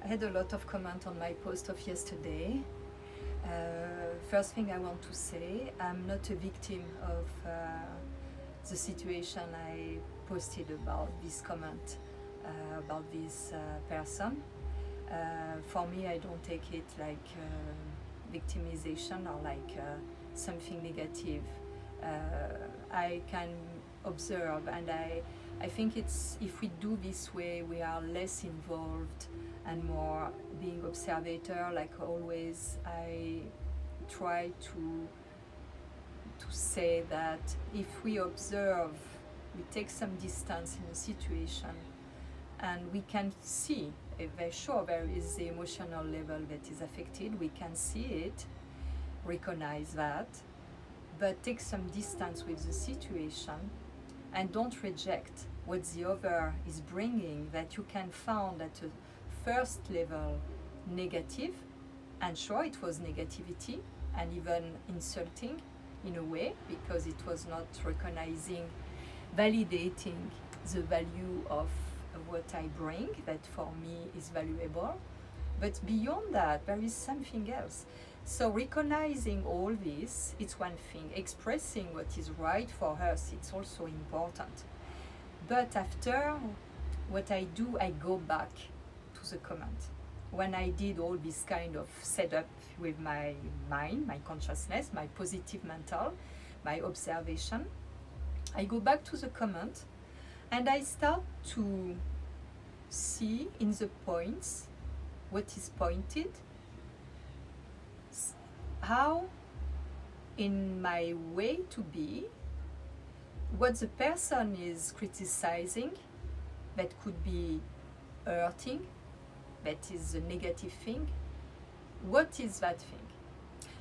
I had a lot of comment on my post of yesterday. First thing I want to say, I'm not a victim of the situation I posted about this comment about this person. For me, I don't take it like victimization or like something negative. I can observe, and I think it's, if we do this way, we are less involved and more being observator. Like always, I try to say that if we observe, we take some distance in a situation, and we can see, sure there is the emotional level that is affected, we can see it, recognize that, but take some distance with the situation and don't reject what the other is bringing, that you can find at a first level negative, and sure it was negativity and even insulting in a way, because it was not recognizing, validating the value of what I bring, that for me is valuable. But beyond that, there is something else. So recognizing all this, it's one thing. Expressing what is right for us, it's also important. But after what I do, I go back to the comment. When I did all this kind of setup with my mind, my consciousness, my positive mental, my observation, I go back to the comment and I start to see in the points what is pointed, how in my way to be, what the person is criticizing that could be hurting, that is a negative thing. What is that thing?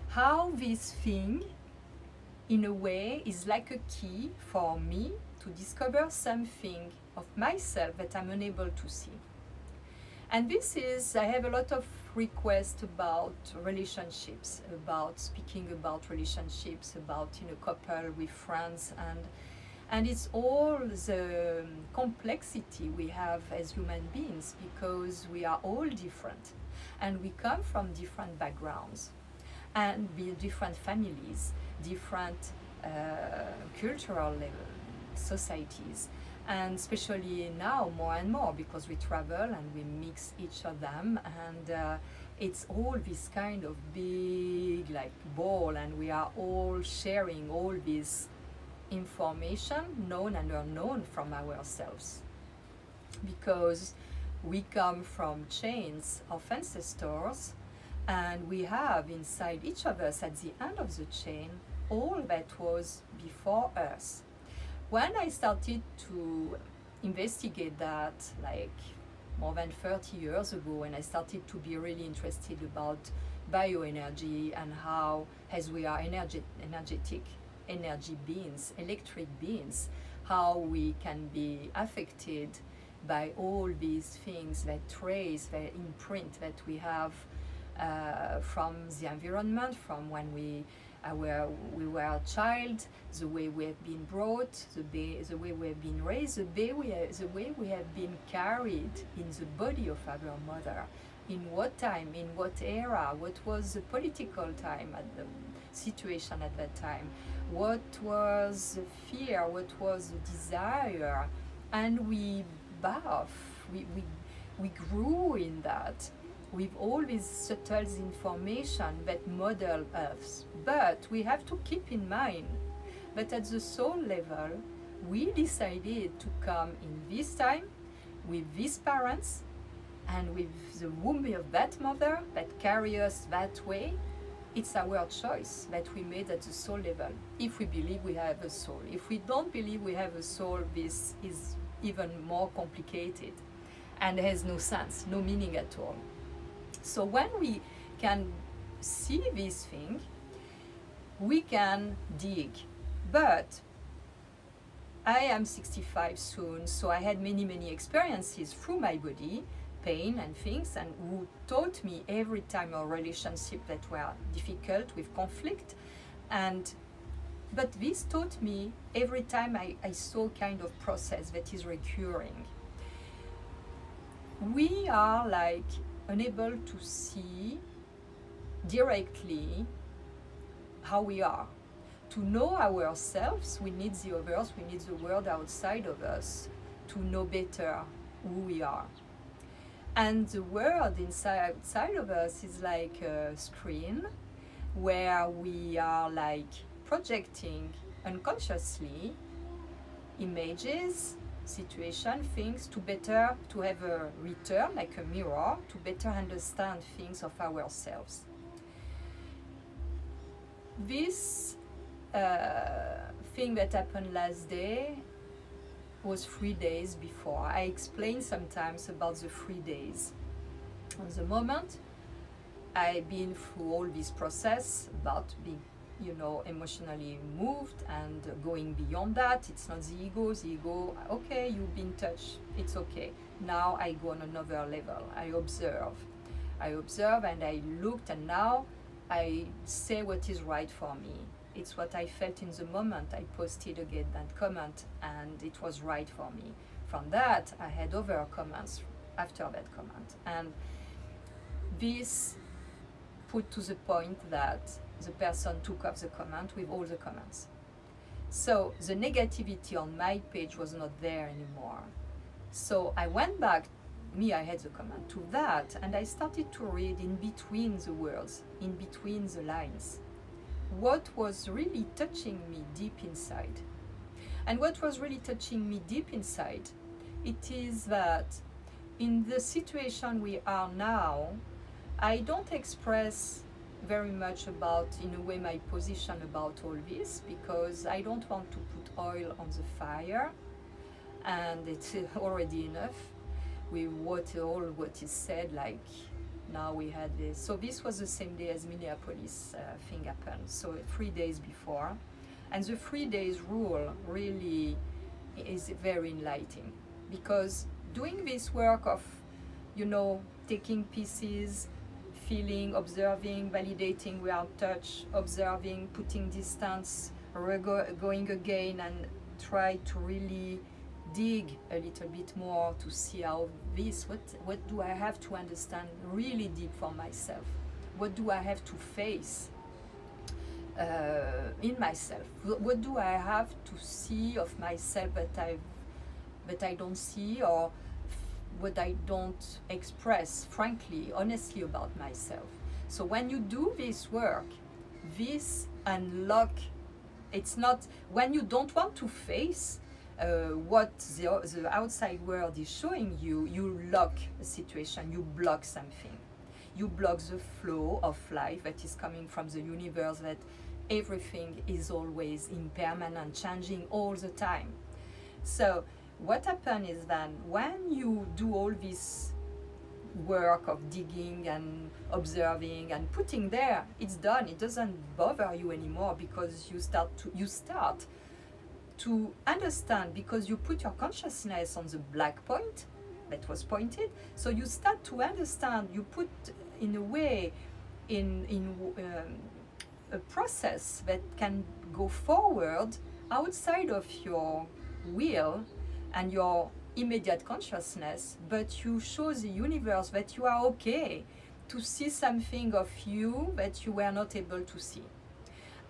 How this thing, in a way, is like a key for me to discover something of myself that I'm unable to see. And this is, I have a lot of requests about relationships, about speaking about relationships, about couple with friends, and it's all the complexity we have as human beings, because we are all different and we come from different backgrounds and different families, different cultural societies, and especially now more and more because we travel and we mix each of them, and it's all this kind of big like ball, and we are all sharing all this information, known and unknown, from ourselves, because we come from chains of ancestors, and we have inside each of us at the end of the chain all that was before us. When I started to investigate that, like more than 30 years ago, when I started to be really interested about bioenergy and how, as we are energetic energy beings, electric beings, how we can be affected by all these things that trace, the imprint that we have from the environment, from when we were a child, the way we have been brought, the way we have been raised, the way we have been carried in the body of our mother, in what time, in what era, what was the political time at the situation at that time, what was the fear, what was the desire, and we grew in that with all this subtle information that model us. But we have to keep in mind that at the soul level, we decided to come in this time with these parents and with the womb of that mother that carry us that way. It's our choice that we made at the soul level, if we believe we have a soul. If we don't believe we have a soul, this is even more complicated and has no sense, no meaning at all. So when we can see this thing, we can dig. But I am 65 soon, so I had many experiences through my body, pain and things, and who taught me every time a relationship that were difficult with conflict, but this taught me every time I saw kind of process that is recurring. we are like unable to see directly how we are. To know ourselves, we need the others, we need the world outside of us to know better who we are. And the world outside of us is like a screen where we are like projecting unconsciously images, situation, things to have a return, like a mirror, to better understand things of ourselves. This thing that happened last day was 3 days before. I explain sometimes about the 3 days. On the moment I've been through all this process about being, emotionally moved and going beyond that. It's not the ego, okay, you've been touched, it's okay. Now I go on another level. I observe and I looked, and now I say what is right for me. It's what I felt in the moment. I posted again that comment and it was right for me. From that, I had other comments after that comment. And this put to the point that the person took off the comment with all the comments. So the negativity on my page was not there anymore. So I went back, I had the comment to that, and I started to read in between the words, in between the lines, what was really touching me deep inside. And what was really touching me deep inside, it is that in the situation we are now, I don't express very much about, in a way, my position about all this, because I don't want to put oil on the fire, and it's already enough with what is said, like now we had this. So this was the same day as Minneapolis thing happened, so 3 days before. And the 3 days rule really is very enlightening, because doing this work of, taking pieces, feeling, observing, validating, we are touch, observing, putting distance, going again and try to really dig a little bit more to see how this, what do I have to understand really deep for myself? What do I have to face in myself? What do I have to see of myself that I don't see, or what I don't express frankly, honestly about myself? So when you do this work, this unlock, it's not, when you don't want to face what the outside world is showing you, you lock a situation, you block something. You block the flow of life that is coming from the universe, that everything is always impermanent, changing all the time. So what happens is that when you do all this work of digging and observing and putting there, it's done. It doesn't bother you anymore, because you start to understand, because you put your consciousness on the black point that was pointed. So you start to understand, you put in a way in a process that can go forward outside of your will and your immediate consciousness, but you show the universe that you are okay to see something of you that you were not able to see.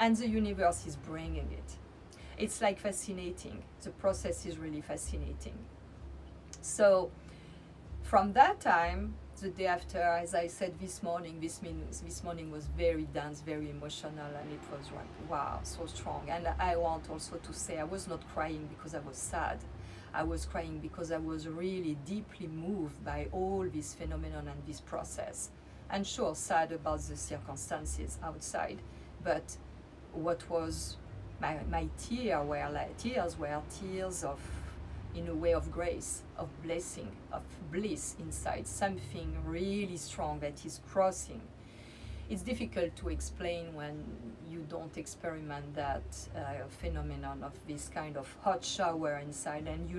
And the universe is bringing it. It's like fascinating. The process is really fascinating. So from that time, the day after, as I said this morning, this morning was very dense, very emotional, and it was like, wow, so strong. And I want also to say, I was not crying because I was sad. I was crying because I was really deeply moved by all this phenomenon and this process. And sure, sad about the circumstances outside, but what was my tears were tears of, in a way, of grace, of blessing, of bliss inside, something really strong that is crossing. It's difficult to explain when you don't experiment that phenomenon of this kind of hot shower inside, and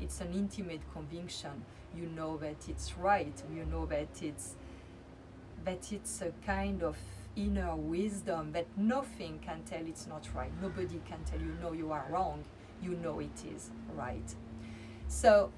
it's an intimate conviction. You know that it's right. You know that it's a kind of inner wisdom that nothing can tell it's not right. Nobody can tell you, no, you are wrong. You know it is right. So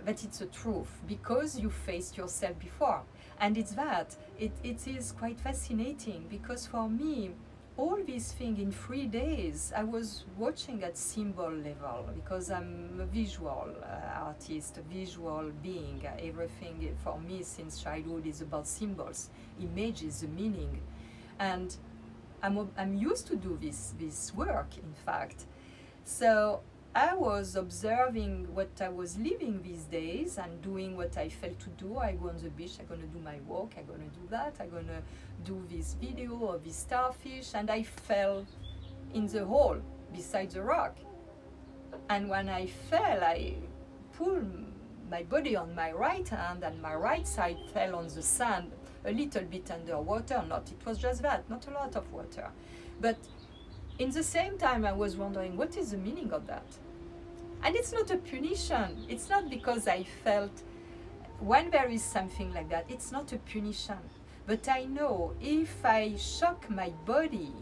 but it's a truth because you faced yourself before. And it's that. It is quite fascinating because for me, all these things in 3 days, I was watching at symbol level because I'm a visual artist, a visual being. Everything for me since childhood is about symbols, images, the meaning. And I'm used to do this work, in fact. So I was observing what I was living these days and doing what I felt to do. I go on the beach, I'm gonna do my walk, I'm gonna do that, I'm gonna do this video of this starfish, and I fell in the hole beside the rock. And when I fell, I pulled my body on my right hand and my right side fell on the sand, a little bit underwater, it was just that, not a lot of water. But in the same time, I was wondering, what is the meaning of that? And it's not a punition. It's not because I felt, when there is something like that, it's not a punition. But I know if I shock my body,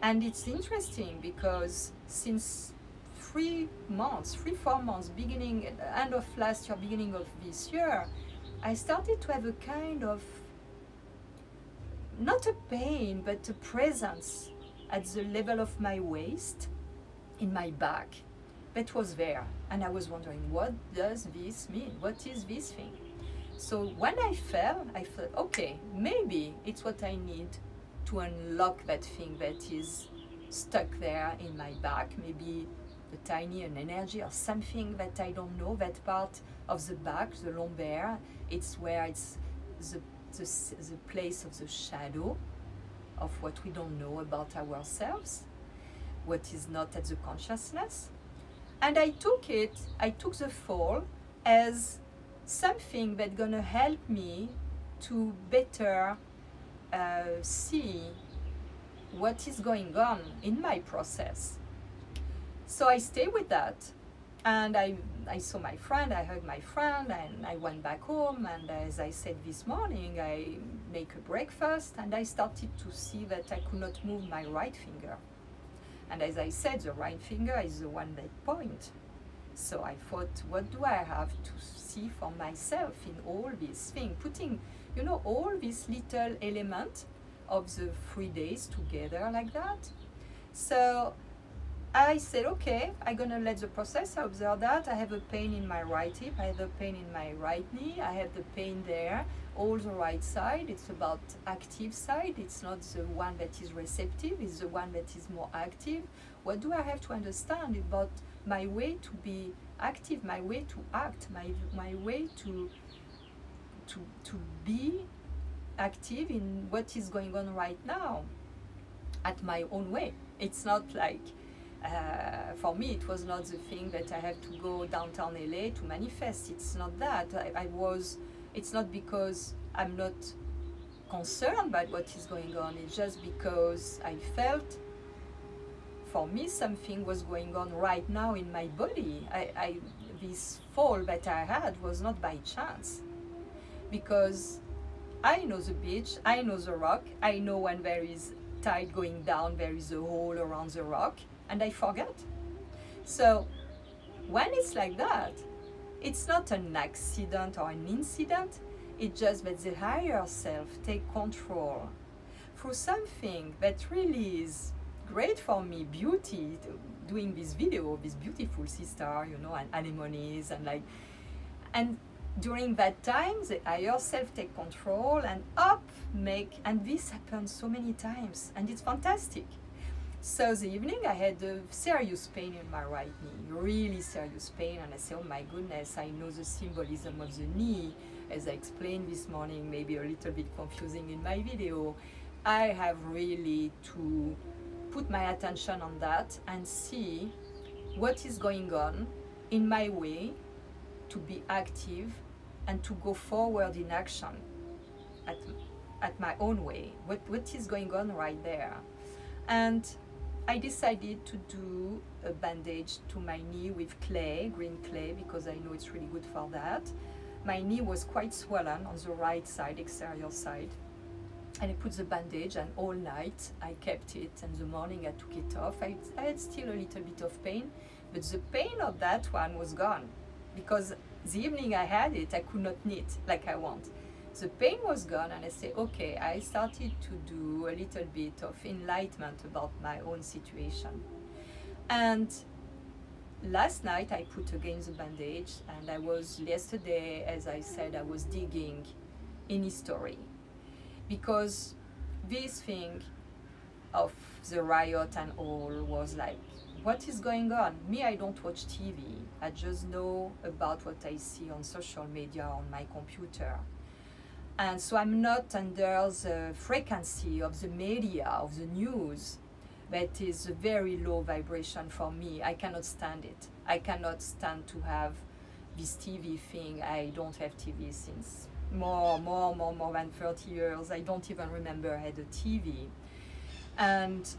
and it's interesting because since 3 months, 4 months, end of last year, beginning of this year, I started to have a kind of, not a pain, but a presence at the level of my waist, in my back, that was there. And I was wondering, what does this mean? What is this thing? So when I fell, I thought, okay, maybe it's what I need to unlock that thing that is stuck there in my back, maybe an energy or something that I don't know, that part of the back, the lombaire, it's where it's the place of the shadow, of what we don't know about ourselves, what is not at the consciousness. And I took the fall as something that's gonna help me to better see what is going on in my process. So I stayed with that, and I saw my friend, I hugged my friend, and I went back home, and as I said this morning, I make a breakfast, and I started to see that I could not move my right finger. And as I said, the right finger is the one that points. So I thought, what do I have to see for myself in all these things? Putting, all these little elements of the 3 days together like that. So I said, okay, I'm gonna let the process, I observe that. I have a pain in my right hip, I have a pain in my right knee, I have the pain there, all the right side. It's about active side, it's not the one that is receptive, it's the one that is more active. What do I have to understand about my way to be active, my way to act, my way to be active in what is going on right now at my own way. It's not like, for me, it was not the thing that I have to go downtown LA to manifest. It's not that. It's not because I'm not concerned about what is going on. It's just because I felt, for me, something was going on right now in my body. This fall that I had was not by chance, because I know the beach, I know the rock, I know when there is tide going down, there is a hole around the rock, and I forget. So when it's like that, it's not an accident or an incident, it's just that the higher self take control through something that really is great for me, beauty, doing this video, this beautiful sister, and anemones, and during that time, the higher self take control and and this happens so many times, and it's fantastic. So the evening I had a serious pain in my right knee, really serious pain, and I said, oh my goodness, I know the symbolism of the knee, as I explained this morning, maybe a little bit confusing in my video. I have really to put my attention on that and see what is going on in my way to be active and to go forward in action at my own way. What is going on right there? And I decided to do a bandage to my knee with clay, green clay, because I know it's really good for that. My knee was quite swollen on the right side, exterior side. And I put the bandage, and all night I kept it, and the morning I took it off. I had still a little bit of pain, but the pain of that one was gone. because the evening I had it, I could not knit like I want. The pain was gone, and I said, okay, I started to do a little bit of enlightenment about my own situation. And last night I put again the bandage, and I was, yesterday, as I said, I was digging in history, because this thing of the riot and all was like, what is going on? Me, I don't watch TV. I just know about what I see on social media, on my computer. And so I'm not under the frequency of the media, of the news. That is a very low vibration for me. I cannot stand it. I cannot stand to have this TV thing. I don't have TV since more than 30 years. I don't even remember I had a TV. And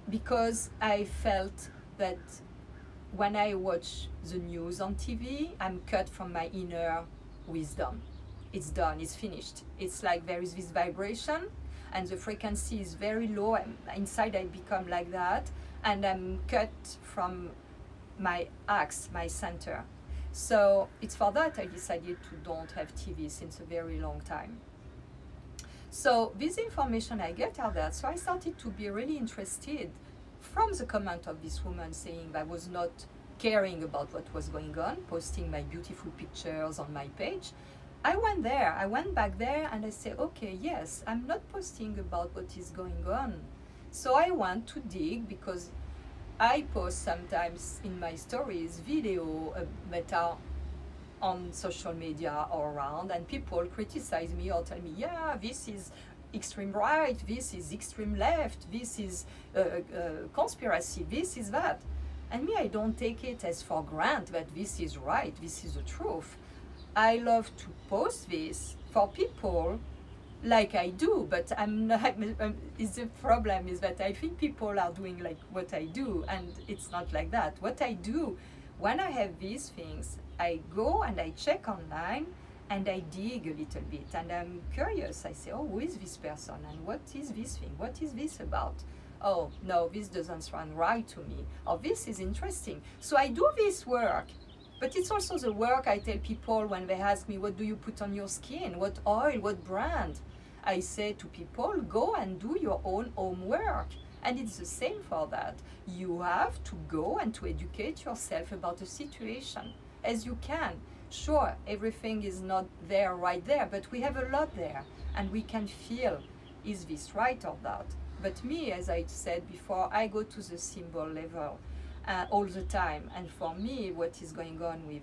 because I felt that when I watch the news on TV, I'm cut from my inner wisdom. It's done, it's finished. It's like there is this vibration, and the frequency is very low. Inside I become like that, and I'm cut from my axe, my center. So it's for that I decided to don't have TV since a very long time. So this information I get out there, so I started to be really interested from the comment of this woman saying I was not caring about what was going on, posting my beautiful pictures on my page. I went there, I went back there, and I said, okay, yes, I'm not posting about what is going on. So I went to dig, because I post sometimes in my stories video that are on social media or around, and people criticize me or tell me, yeah, this is extreme right, this is extreme left, this is conspiracy, this is that. And me, I don't take it as for granted that this is right, this is the truth. I love to post this for people like I do, but I'm not, the problem is that I think people are doing like what I do, and it's not like that. What I do, when I have these things, I go and I check online, and I dig a little bit, and I'm curious. I say, oh, who is this person, and what is this thing? What is this about? Oh, no, this doesn't sound right to me. Oh, this is interesting. So I do this work. But it's also the work I tell people when they ask me, what do you put on your skin? What oil? What brand? I say to people, go and do your own homework. And it's the same for that. You have to go and to educate yourself about the situation as you can. Sure, everything is not there right there, but we have a lot there. And we can feel, is this right or that? But me, as I said before, I go to the symbol level. All the time, and for me, what is going on with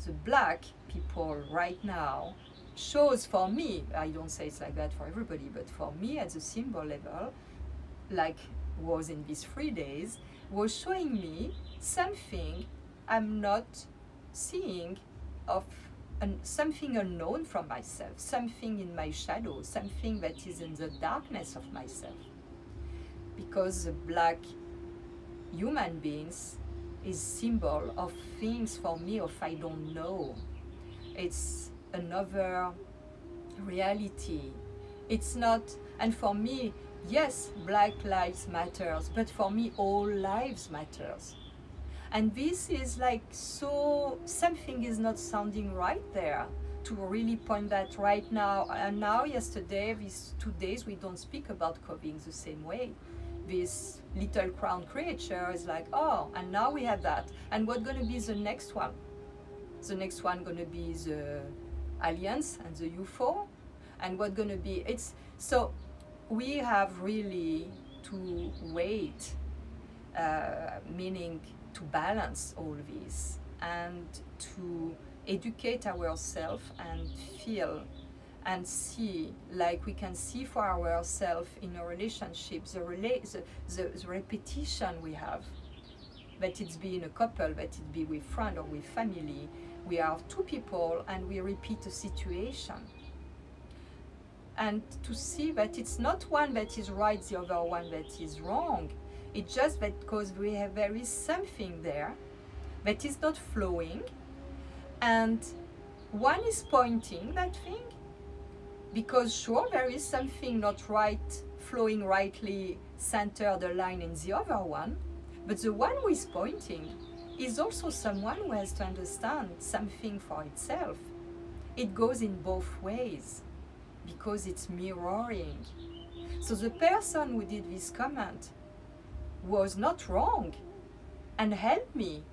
the black people right now shows for me, I don't say it's like that for everybody, but for me at the symbol level, like was in these 3 days, was showing me something I'm not seeing, of something unknown from myself, something in my shadow, something that is in the darkness of myself. Because the black human beings is symbol of things for me of I don't know. It's another reality. It's not, and for me, yes, Black Lives Matters, but for me all lives matters. And this is like, so something is not sounding right there to really point that right now. And now, yesterday, these 2 days, we don't speak about COVID the same way. This little crown creature is like, oh, and now we have that. And what's going to be the next one? The next one going to be the aliens and the UFO. And what's going to be, it's, so we have really to wait, meaning to balance all this and to educate ourselves and feel and see, like we can see for ourselves in a relationship, the repetition we have, that it's be in a couple, that it be with friend or with family. We are two people and we repeat a situation. And to see that it's not one that is right, the other one that is wrong. It's just that because there is something there that is not flowing, and one is pointing that thing, because sure, there is something not right, flowing rightly, centered, aligned in the other one, but the one who is pointing is also someone who has to understand something for itself. It goes in both ways because it's mirroring. So the person who did this comment was not wrong and helped me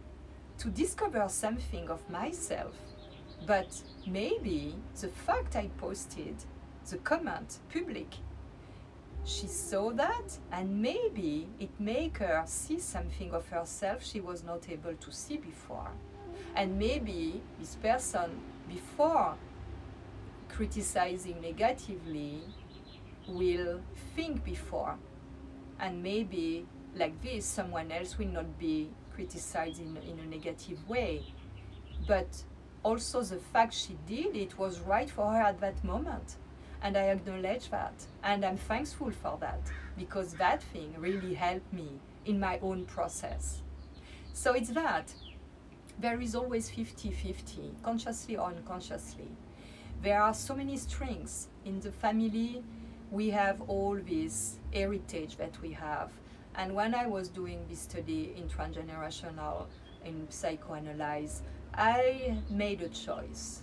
to discover something of myself. But maybe the fact I posted the comment public, she saw that, and maybe it made her see something of herself she was not able to see before. And maybe this person, before criticizing negatively, will think before. And maybe like this, someone else will not be criticized in a negative way. But also the fact she did it was right for her at that moment. And I acknowledge that. And I'm thankful for that, because that thing really helped me in my own process. So it's that. There is always 50-50, consciously or unconsciously. There are so many strings in the family. We have all this heritage that we have. And when I was doing this study in transgenerational, in psychoanalysis, I made a choice.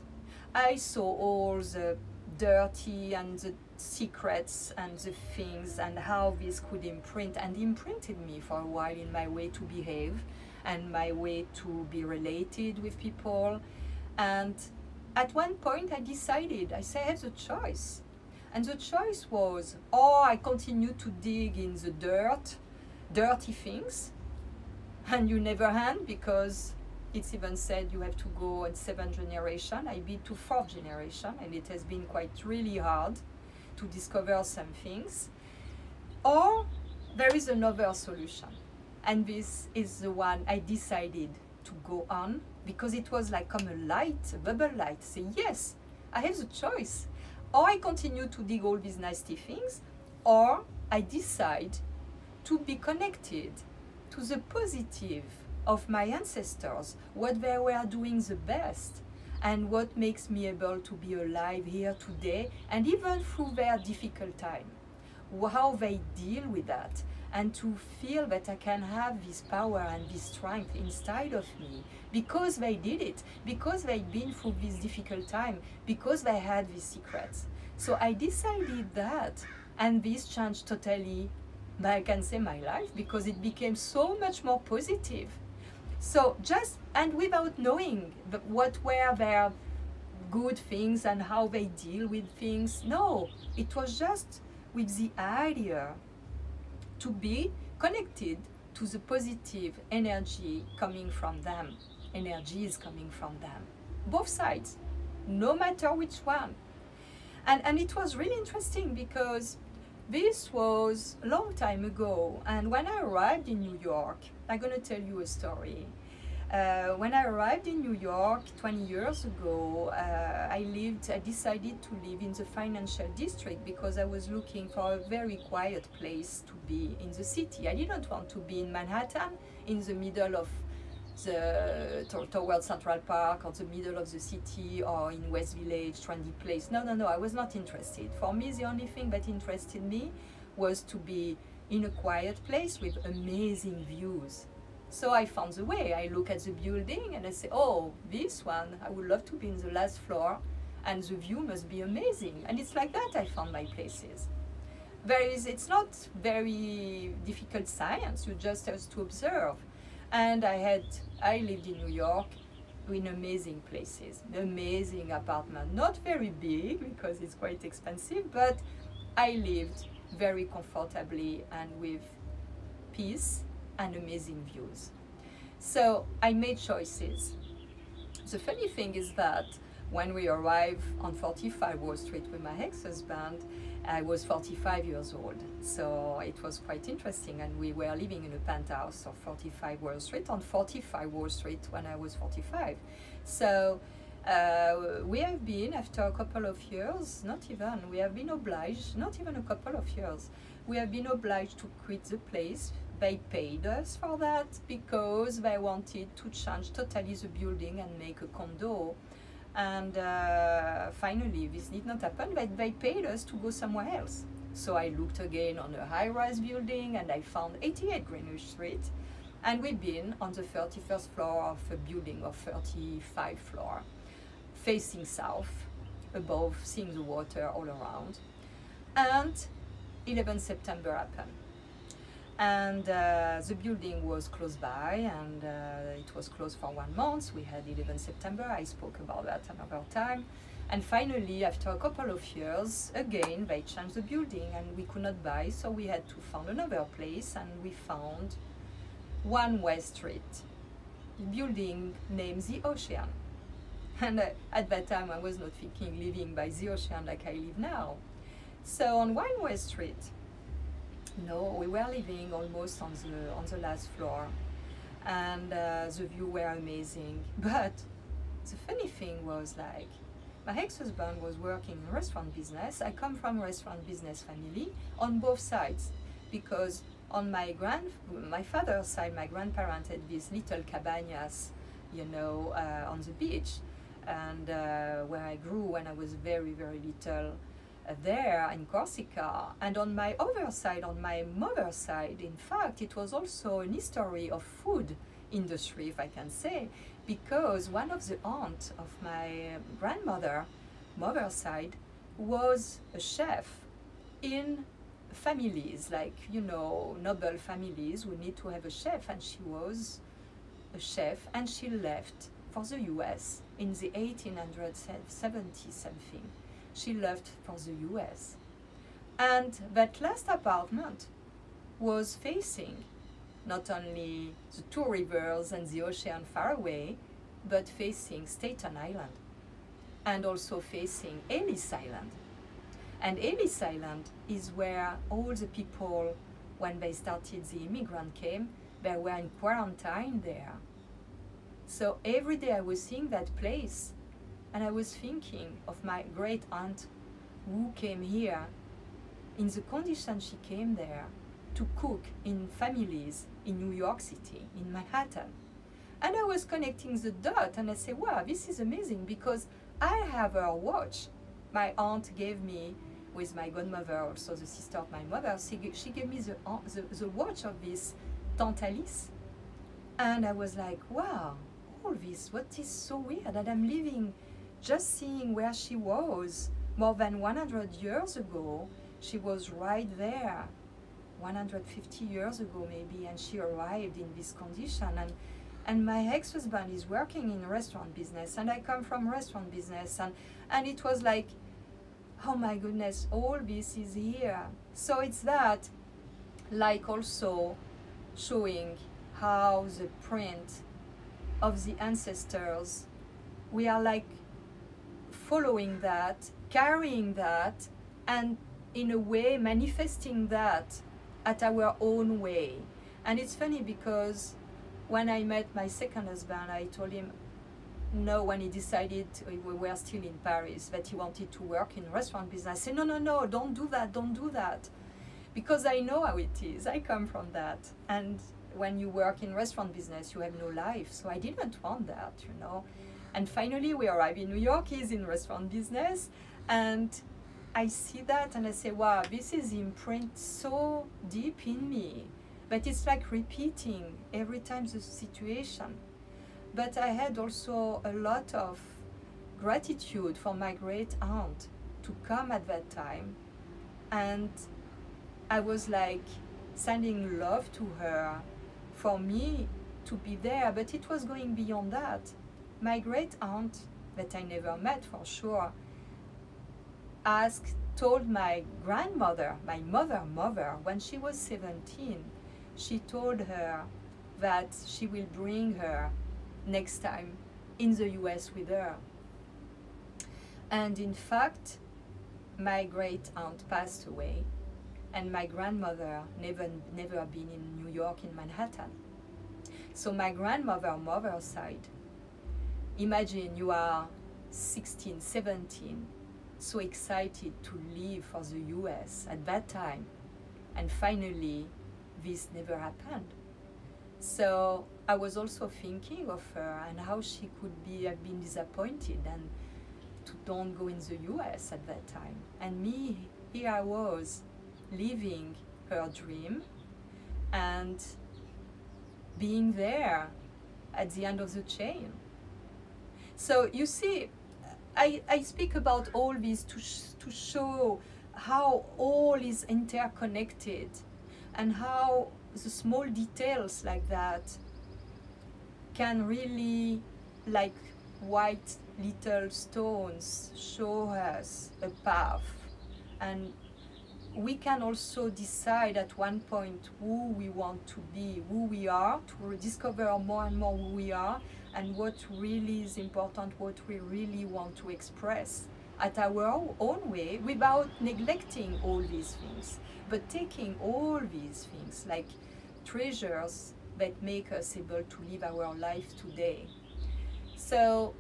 I saw all the dirty and the secrets and the things and how this could imprint, and imprinted me for a while in my way to behave and my way to be related with people. And at one point I decided, I said, I have the choice. And the choice was, or I continue to dig in the dirty things, and you never hand, because it's even said you have to go in 7th generation. I be to 4th generation, and it has been quite really hard to discover some things. Or there is another solution, and this is the one I decided to go on, because it was like come a light, a bubble light, say yes, I have the choice. Or I continue to dig all these nasty things, or I decide to be connected to the positive of my ancestors, what they were doing the best, and what makes me able to be alive here today, and even through their difficult time, how they deal with that, and to feel that I can have this power and this strength inside of me, because they did it, because they've been through this difficult time, because they had these secrets. So I decided that, and this changed totally, I can say, my life, because it became so much more positive. So just, and without knowing what were their good things and how they deal with things, no, it was just with the idea to be connected to the positive energy coming from them, energies coming from them, both sides, no matter which one. And it was really interesting, because this was a long time ago, and when I arrived in New York, I'm going to tell you a story. When I arrived in New York 20 years ago, I decided to live in the financial district, because I was looking for a very quiet place to be in the city. I didn't want to be in Manhattan, in the middle of towards Central Park, or the middle of the city, or in West Village, trendy place. No, I was not interested. For me, the only thing that interested me was to be in a quiet place with amazing views. So I found the way. I look at the building and I say, oh, this one, I would love to be in the last floor, and the view must be amazing. And it's like that I found my places. It's not very difficult science, you just have to observe. And I lived in New York in amazing places, amazing apartment, not very big because it's quite expensive, but I lived very comfortably and with peace and amazing views. So I made choices. The funny thing is that when we arrived on 45 Wall Street with my ex-husband, I was 45 years old, so it was quite interesting, and we were living in a penthouse of 45 Wall Street, on 45 Wall Street when I was 45. So we have been, after a couple of years, we have been obliged, not even a couple of years, we have been obliged to quit the place. They paid us for that, because they wanted to change totally the building and make a condo. And finally, this did not happen, but they paid us to go somewhere else. So I looked again on a high-rise building, and I found 88 Greenwich Street, And we've been on the 31st floor of a building of 35 floors, facing south, above, seeing the water all around. And 11 September happened. And the building was close by, and it was closed for 1 month. We had 11 September, I spoke about that another time. And finally, after a couple of years, again, they changed the building and we could not buy, so we had to find another place, and we found 1 West Street, a building named the Ocean. And at that time, I was not thinking living by the ocean like I live now. So on 1 West Street, no, we were living almost on the last floor, and the view were amazing. But the funny thing was, like, my ex-husband was working in restaurant business. I come from a restaurant business family on both sides, because on my father's side, my grandparents had these little cabanas, you know, on the beach, and where I grew when I was very, very little. There in Corsica. And on my other side, on my mother's side, in fact, it was also an history of food industry, if I can say, because one of the aunts of my mother's side, was a chef in families, like, you know, noble families who need to have a chef, and she was a chef, and she left for the US in the 1870 something. She left for the US. And that last apartment was facing not only the two rivers and the ocean far away, but facing Staten Island, and also facing Ellis Island. And Ellis Island is where all the people, when they started, the immigrant came, they were in quarantine there. So every day I was seeing that place, and I was thinking of my great aunt who came here in the condition she came there to cook in families in New York City, in Manhattan. And I was connecting the dot, and I said, wow, this is amazing, because I have her watch. My aunt gave me, with my godmother, also the sister of my mother, she gave me the watch of this Tante Alice. And I was like, wow, all this, what is so weird that I'm living, just seeing where she was more than 100 years ago. She was right there, 150 years ago maybe, and she arrived in this condition. And my ex-husband is working in restaurant business, and I come from restaurant business, and it was like, oh my goodness, all this is here. So it's that, like, also showing how the print of the ancestors, we are like following that, carrying that, and in a way manifesting that at our own way. And it's funny, because when I met my second husband, I told him, no, when he decided, we were still in Paris, that he wanted to work in restaurant business, I said, no, don't do that, don't do that. Because I know how it is, I come from that. And when you work in restaurant business, you have no life, so I didn't want that, you know. And finally we arrive in New York, he's in restaurant business, and I see that and I say, wow, this is imprint so deep in me, but it's like repeating every time the situation. But I had also a lot of gratitude for my great aunt to come at that time, and I was like sending love to her for me to be there, but it was going beyond that. My great aunt, that I never met for sure, told my grandmother, my mother, when she was 17, she told her that she will bring her next time in the US with her. And in fact, my great aunt passed away, and my grandmother never been in New York, in Manhattan. So my grandmother, mother's side, imagine you are 16, 17, so excited to leave for the US at that time, and finally this never happened. So I was also thinking of her and how she could have been disappointed and to don't go in the US at that time. And me, here I was living her dream and being there at the end of the chain. So you see, I speak about all this to show how all is interconnected, and how the small details like that can really, like white little stones, show us a path. And we can also decide at one point who we want to be, who we are, to discover more and more who we are, and what really is important, what we really want to express at our own way, without neglecting all these things, but taking all these things like treasures that make us able to live our life today. So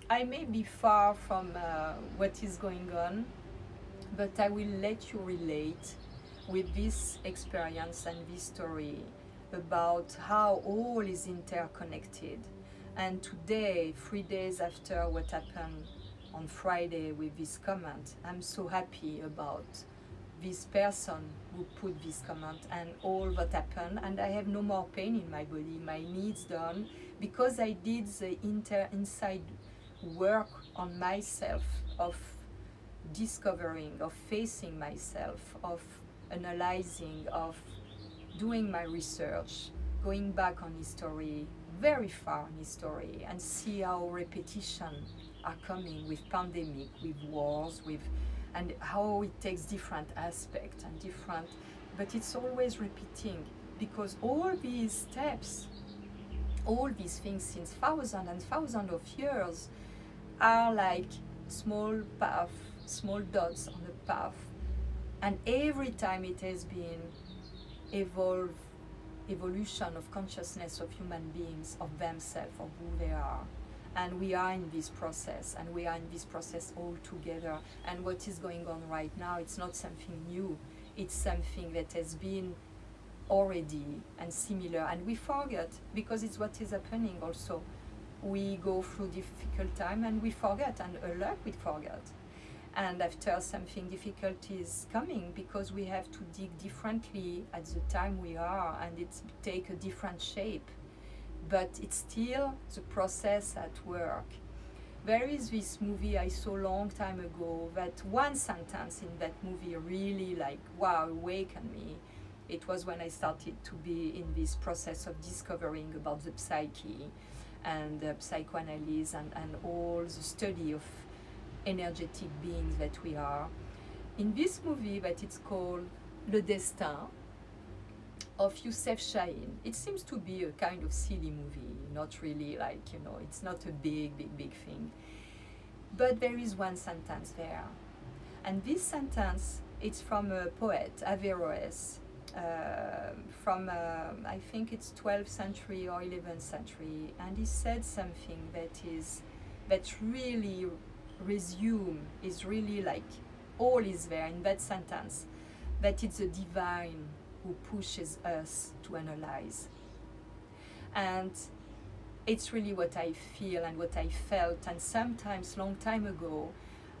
I may be far from what is going on, but I will let you relate with this experience and this story about how all is interconnected. And today, 3 days after what happened on Friday with this comment, I'm so happy about this person who put this comment and all that happened, and I have no more pain in my body, my needs done, because I did the inside work on myself, of discovering, of facing myself, of analyzing, of doing my research, going back on history, very far in history, and see how repetition are coming with pandemic, with wars, with, and how it takes different aspects and different, but it's always repeating, because all these steps, all these things since thousands and thousands of years are like small paths, small dots on the path, and every time it has been evolution of consciousness of human beings, of themselves, of who they are. And we are in this process, and we are in this process all together. And what is going on right now, it's not something new, it's something that has been already and similar, and we forget, because it's what is happening also. We go through difficult time and we forget, and a lot we forget. And after something difficult is coming, because we have to dig differently at the time we are, and it take a different shape. But it's still the process at work. There is this movie I saw a long time ago, that one sentence in that movie really like, wow, awakened me. It was when I started to be in this process of discovering about the psyche and psychoanalysis and all the study of energetic beings that we are. In this movie that it's called Le Destin of Youssef Chahine, it seems to be a kind of silly movie, not really like, you know, it's not a big thing. But there is one sentence there. And this sentence, it's from a poet, Averroes, from, I think it's 12th century or 11th century. And he said something that really is really like, all is there in that sentence, that it's the divine who pushes us to analyze. And it's really what I feel and what I felt, and sometimes long time ago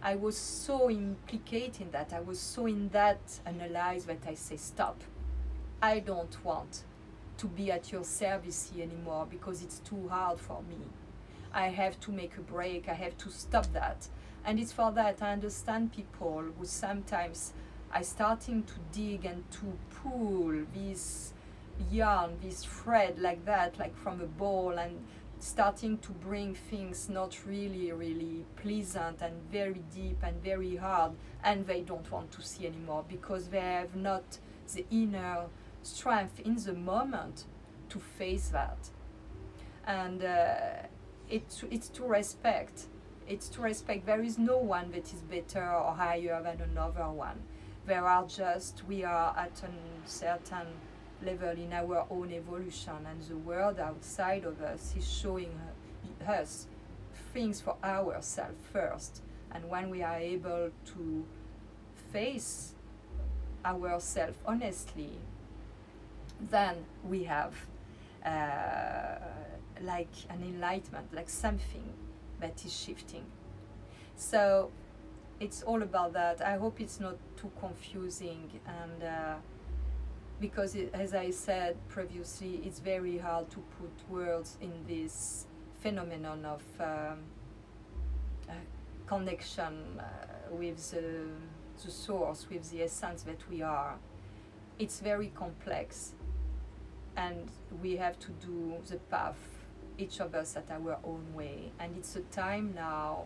I was so implicated in that, I was so in that analyze, that I say stop, I don't want to be at your service here anymore, because it's too hard for me. I have to make a break, I have to stop that. And it's for that I understand people who sometimes are starting to dig and to pull this yarn, this thread like that, like from a ball, and starting to bring things not really pleasant and very deep and very hard, and they don't want to see anymore, because they have not the inner strength in the moment to face that. And it's to respect. It's to respect. There is no one that is better or higher than another one. There are just, we are at a certain level in our own evolution, and the world outside of us is showing us things for ourselves first. And when we are able to face ourselves honestly, then we have like an enlightenment, like something that is shifting. So it's all about that. I hope it's not too confusing, and because as I said previously, it's very hard to put words in this phenomenon of connection with the source, with the essence that we are. It's very complex, and we have to do the path, each of us at our own way. And it's a time now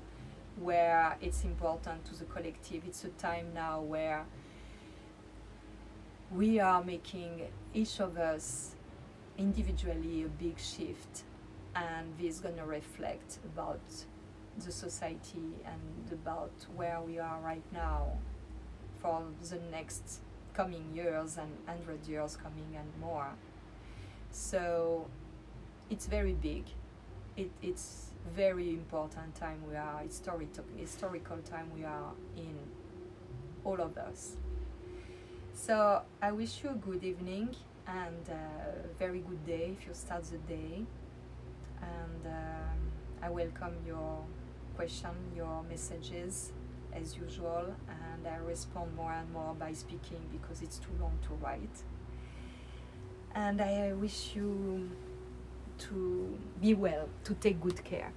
where it's important to the collective. It's a time now where we are making, each of us individually, a big shift, and this is going to reflect about the society and about where we are right now for the next coming years and 100 years coming and more. So it's very big. It's very important time we are, historical time we are in, all of us. So I wish you a good evening and a very good day if you start the day. And I welcome your question, your messages as usual, and I respond more and more by speaking because it's too long to write. And I wish you to be well, to take good care.